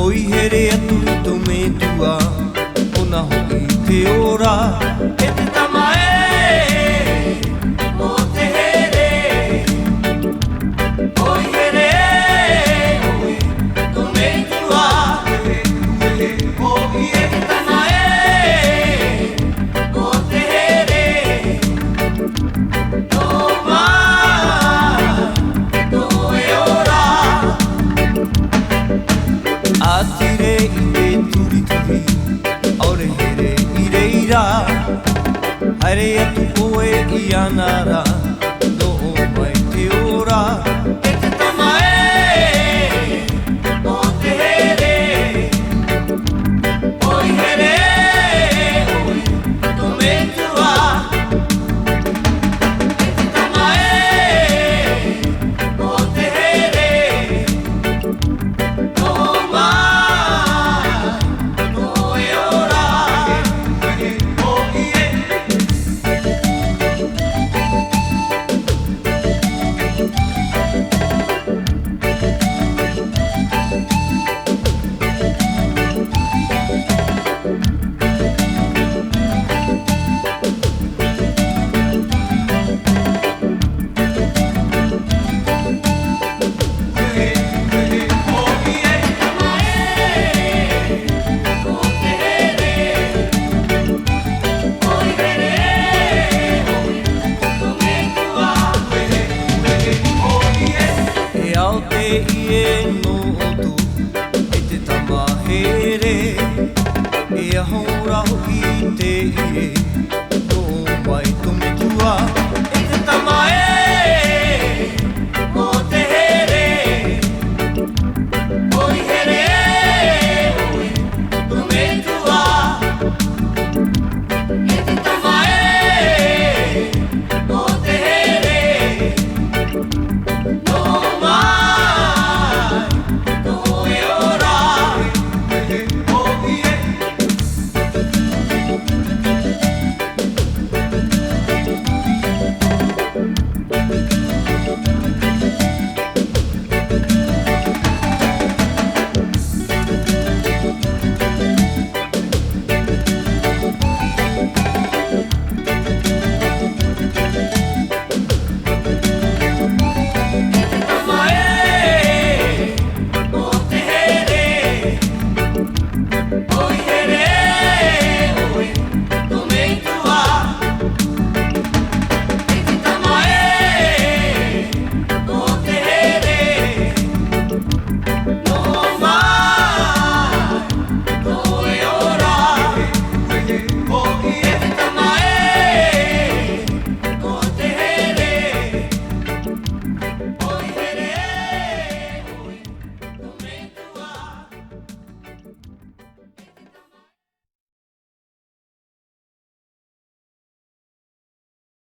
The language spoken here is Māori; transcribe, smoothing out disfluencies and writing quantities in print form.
Oi here atu tu me tua ona hoki te ora e te tamae o te here Oi here oi tu me tua oi e te tamae o te here no mai no e ora Atire i te turi turi Aure here i reira Haere atu koe i anara